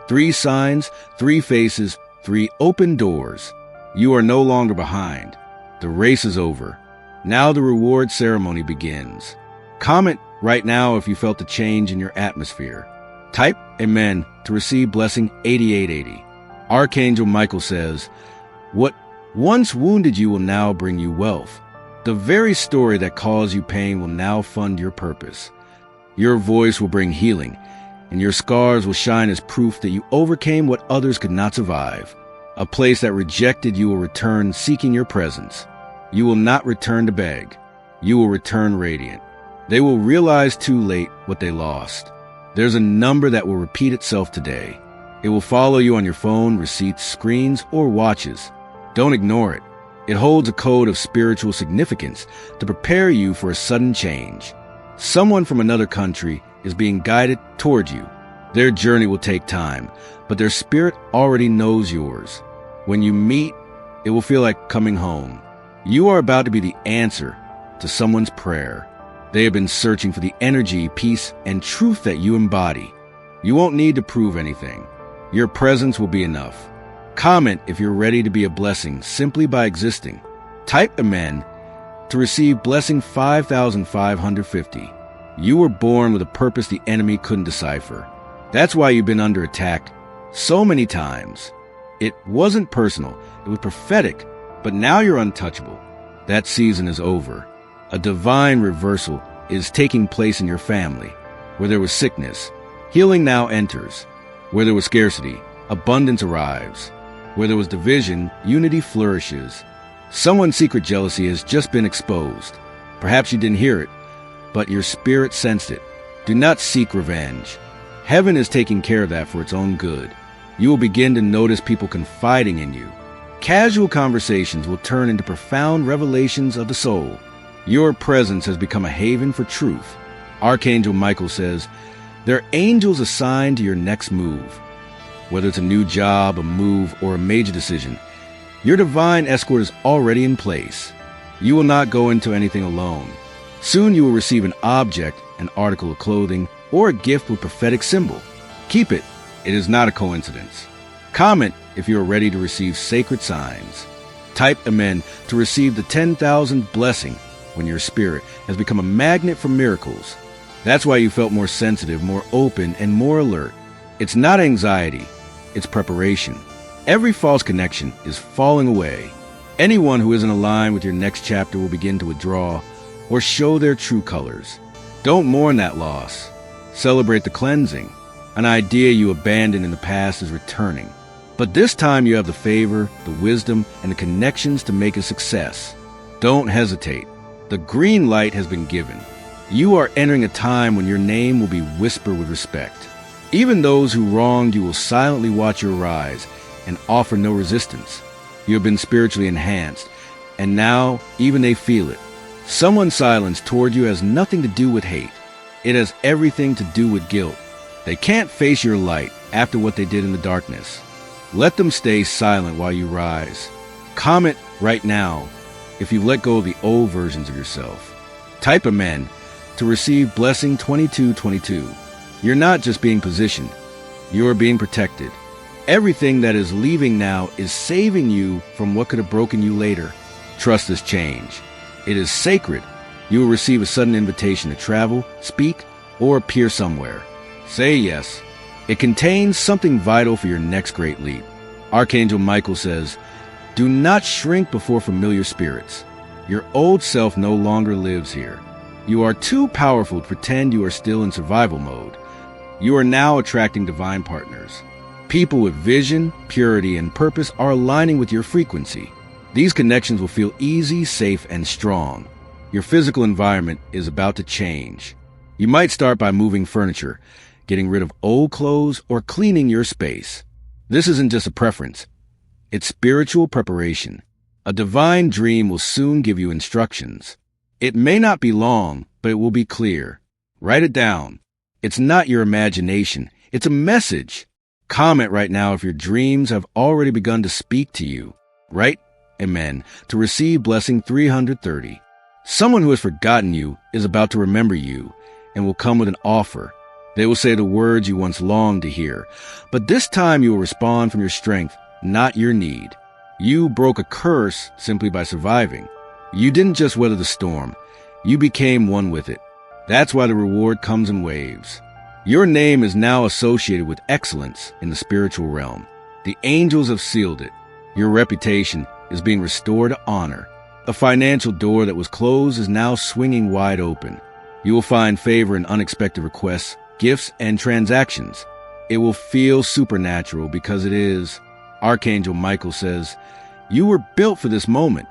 A: 3 signs, 3 faces, 3 open doors. You are no longer behind. The race is over. Now the reward ceremony begins. Comment right now if you felt the change in your atmosphere. Type Amen to receive blessing 8880. Archangel Michael says, what once wounded you will now bring you wealth. The very story that caused you pain will now fund your purpose. Your voice will bring healing, and your scars will shine as proof that you overcame what others could not survive. A place that rejected you will return seeking your presence. You will not return to beg. You will return radiant. They will realize too late what they lost. There's a number that will repeat itself today. It will follow you on your phone, receipts, screens, or watches. Don't ignore it. It holds a code of spiritual significance to prepare you for a sudden change. Someone from another country is being guided toward you. Their journey will take time, but their spirit already knows yours. When you meet, it will feel like coming home. You are about to be the answer to someone's prayer. They have been searching for the energy, peace, and truth that you embody. You won't need to prove anything. Your presence will be enough. Comment if you're ready to be a blessing simply by existing. Type Amen to receive blessing 5550. You were born with a purpose the enemy couldn't decipher. That's why you've been under attack so many times. It wasn't personal, it was prophetic, but now you're untouchable. That season is over. A divine reversal is taking place in your family. Where there was sickness, healing now enters. Where there was scarcity, abundance arrives. Where there was division, unity flourishes. Someone's secret jealousy has just been exposed. Perhaps you didn't hear it, but your spirit sensed it. Do not seek revenge. Heaven is taking care of that for its own good. You will begin to notice people confiding in you. Casual conversations will turn into profound revelations of the soul. Your presence has become a haven for truth. Archangel Michael says, there are angels assigned to your next move. Whether it's a new job, a move, or a major decision, your divine escort is already in place. You will not go into anything alone. Soon you will receive an object, an article of clothing, or a gift with prophetic symbol. Keep it. It is not a coincidence. Comment if you are ready to receive sacred signs. Type Amen to receive the 10,000 blessing when your spirit has become a magnet for miracles. That's why you felt more sensitive, more open, and more alert. It's not anxiety. It's preparation. Every false connection is falling away. Anyone who isn't aligned with your next chapter will begin to withdraw or show their true colors. Don't mourn that loss. Celebrate the cleansing. An idea you abandoned in the past is returning. But this time you have the favor, the wisdom, and the connections to make a success. Don't hesitate. The green light has been given. You are entering a time when your name will be whispered with respect. Even those who wronged you will silently watch your rise and offer no resistance. You have been spiritually enhanced, and now even they feel it. Someone's silence toward you has nothing to do with hate. It has everything to do with guilt. They can't face your light after what they did in the darkness. Let them stay silent while you rise. Comment right now if you've let go of the old versions of yourself. Type Amen to receive blessing 2222. You're not just being positioned. You are being protected. Everything that is leaving now is saving you from what could have broken you later. Trust this change. It is sacred. You will receive a sudden invitation to travel, speak, or appear somewhere. Say yes. It contains something vital for your next great leap. Archangel Michael says, "Do not shrink before familiar spirits. Your old self no longer lives here. You are too powerful to pretend you are still in survival mode. You are now attracting divine partners. People with vision, purity, and purpose are aligning with your frequency. These connections will feel easy, safe, and strong. Your physical environment is about to change. You might start by moving furniture, getting rid of old clothes, or cleaning your space. This isn't just a preference. It's spiritual preparation. A divine dream will soon give you instructions. It may not be long, but it will be clear. Write it down. It's not your imagination. It's a message. Comment right now if your dreams have already begun to speak to you. Write Amen to receive blessing 330. Someone who has forgotten you is about to remember you and will come with an offer. They will say the words you once longed to hear, but this time you will respond from your strength, not your need. You broke a curse simply by surviving. You didn't just weather the storm. You became one with it. That's why the reward comes in waves. Your name is now associated with excellence in the spiritual realm. The angels have sealed it. Your reputation is being restored to honor. A financial door that was closed is now swinging wide open. You will find favor in unexpected requests, gifts, and transactions. It will feel supernatural because it is. Archangel Michael says, "You were built for this moment."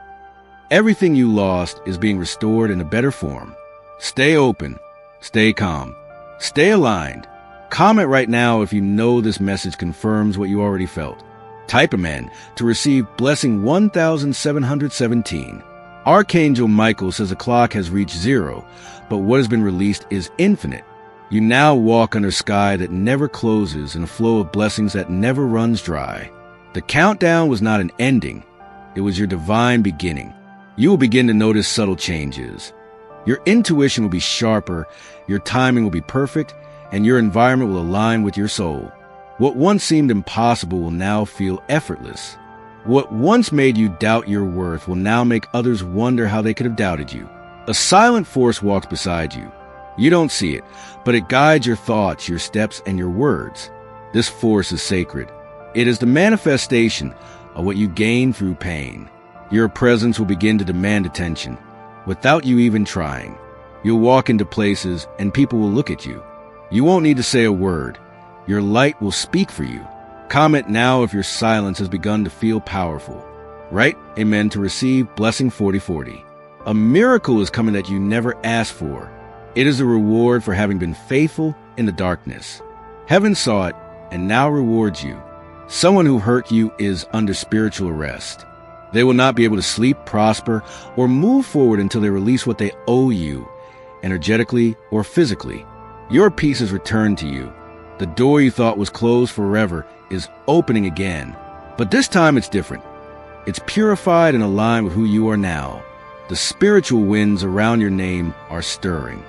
A: Everything you lost is being restored in a better form. Stay open. Stay calm. Stay aligned. Comment right now if you know this message confirms what you already felt. Type Amen to receive blessing 1717. Archangel Michael says the clock has reached 0, but what has been released is infinite. You now walk under sky that never closes in a flow of blessings that never runs dry. The countdown was not an ending. It was your divine beginning. You will begin to notice subtle changes. Your intuition will be sharper, your timing will be perfect, and your environment will align with your soul. What once seemed impossible will now feel effortless. What once made you doubt your worth will now make others wonder how they could have doubted you. A silent force walks beside you. You don't see it, but it guides your thoughts, your steps, and your words. This force is sacred. It is the manifestation of what you gain through pain. Your presence will begin to demand attention, without you even trying. You'll walk into places and people will look at you. You won't need to say a word. Your light will speak for you. Comment now if your silence has begun to feel powerful. Write Amen to receive blessing 4040. A miracle is coming that you never asked for. It is a reward for having been faithful in the darkness. Heaven saw it and now rewards you. Someone who hurt you is under spiritual arrest. They will not be able to sleep, prosper, or move forward until they release what they owe you, energetically or physically. Your peace is returned to you. The door you thought was closed forever is opening again. But this time it's different. It's purified and aligned with who you are now. The spiritual winds around your name are stirring.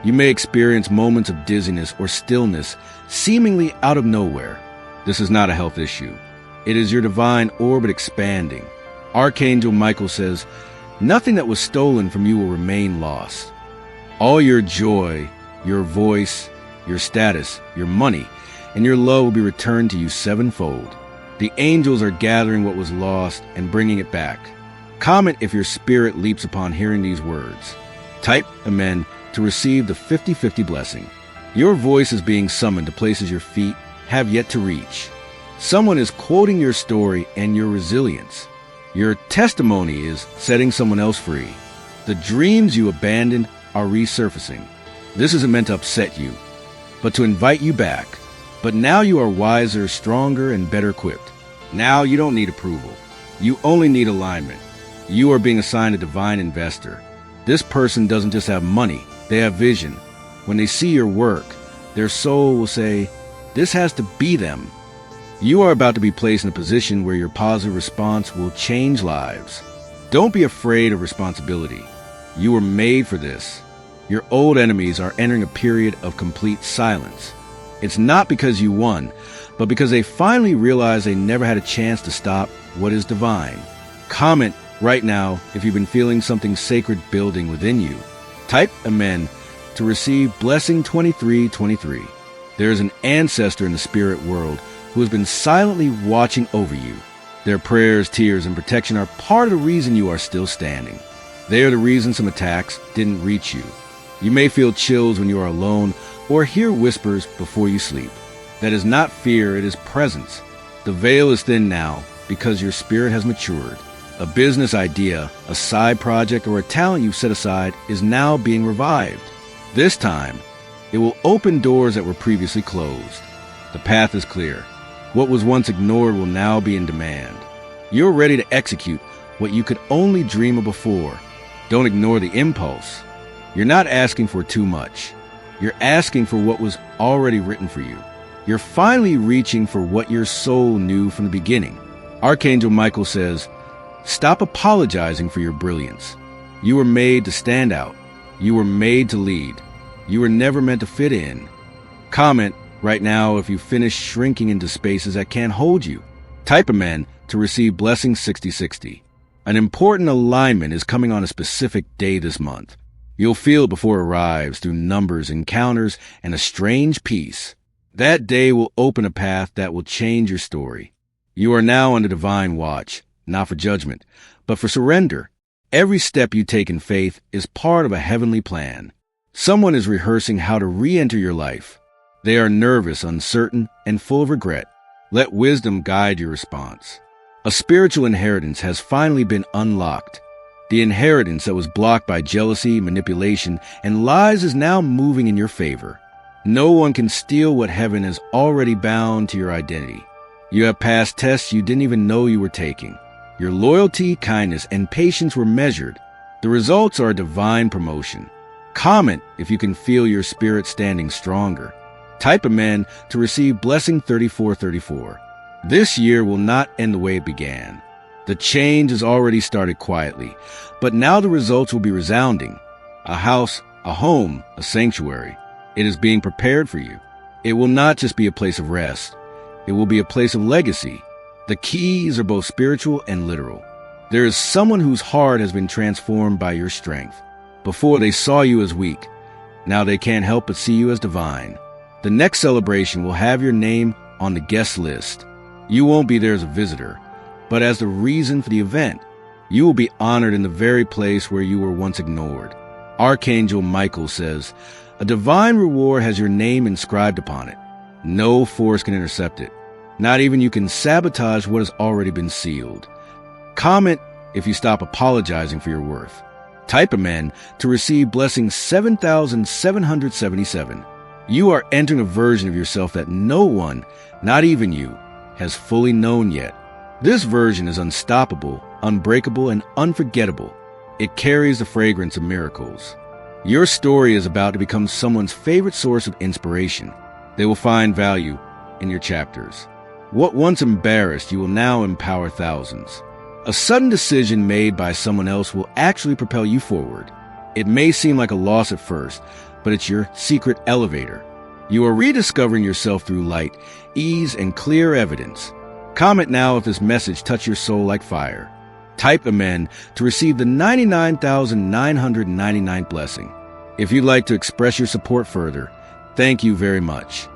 A: You may experience moments of dizziness or stillness, seemingly out of nowhere. This is not a health issue. It is your divine orbit expanding. Archangel Michael says, "Nothing that was stolen from you will remain lost. All your joy, your voice, your status, your money, and your love will be returned to you sevenfold. The angels are gathering what was lost and bringing it back." Comment if your spirit leaps upon hearing these words. Type Amen to receive the 50-50 blessing. Your voice is being summoned to places your feet have yet to reach. Someone is quoting your story and your resilience. Your testimony is setting someone else free. The dreams you abandoned are resurfacing. This isn't meant to upset you, but to invite you back. But now you are wiser, stronger, and better equipped. Now you don't need approval. You only need alignment. You are being assigned a divine investor. This person doesn't just have money, they have vision. When they see your work, their soul will say, "This has to be them." You are about to be placed in a position where your positive response will change lives. Don't be afraid of responsibility. You were made for this. Your old enemies are entering a period of complete silence. It's not because you won, but because they finally realized they never had a chance to stop what is divine. Comment right now if you've been feeling something sacred building within you. Type Amen to receive blessing 2323. There is an ancestor in the spirit world who has been silently watching over you. Their prayers, tears, and protection are part of the reason you are still standing. They are the reason some attacks didn't reach you. You may feel chills when you are alone or hear whispers before you sleep. That is not fear, it is presence. The veil is thin now because your spirit has matured. A business idea, a side project, or a talent you've set aside is now being revived. This time, it will open doors that were previously closed. The path is clear. What was once ignored will now be in demand. You're ready to execute what you could only dream of before. Don't ignore the impulse. You're not asking for too much. You're asking for what was already written for you. You're finally reaching for what your soul knew from the beginning. Archangel Michael says, stop apologizing for your brilliance. You were made to stand out. You were made to lead. You were never meant to fit in. Comment right now if you finish shrinking into spaces that can't hold you. Type amen to receive blessing 6060. An important alignment is coming on a specific day this month. You'll feel it before it arrives through numbers, encounters, and a strange peace. That day will open a path that will change your story. You are now under divine watch, not for judgment, but for surrender. Every step you take in faith is part of a heavenly plan. Someone is rehearsing how to re-enter your life. They are nervous, uncertain, and full of regret. Let wisdom guide your response. A spiritual inheritance has finally been unlocked. The inheritance that was blocked by jealousy, manipulation, and lies is now moving in your favor. No one can steal what heaven has already bound to your identity. You have passed tests you didn't even know you were taking. Your loyalty, kindness, and patience were measured. The results are a divine promotion. Comment if you can feel your spirit standing stronger. Type amen to receive blessing 3434. This year will not end the way it began. The change has already started quietly, but now the results will be resounding. A house, a home, a sanctuary. It is being prepared for you. It will not just be a place of rest. It will be a place of legacy. The keys are both spiritual and literal. There is someone whose heart has been transformed by your strength. Before they saw you as weak. Now they can't help but see you as divine. The next celebration will have your name on the guest list. You won't be there as a visitor, but as the reason for the event. You will be honored in the very place where you were once ignored. Archangel Michael says, a divine reward has your name inscribed upon it. No force can intercept it. Not even you can sabotage what has already been sealed. Comment if you stop apologizing for your worth. Type amen to receive blessing 7,777. You are entering a version of yourself that no one, not even you, has fully known yet. This version is unstoppable, unbreakable, and unforgettable. It carries the fragrance of miracles. Your story is about to become someone's favorite source of inspiration. They will find value in your chapters. What once embarrassed you will now empower thousands. A sudden decision made by someone else will actually propel you forward. It may seem like a loss at first, but it's your secret elevator. You are rediscovering yourself through light, ease, and clear evidence. Comment now if this message touched your soul like fire. Type amen to receive the 99,999th blessing. If you'd like to express your support further, thank you very much.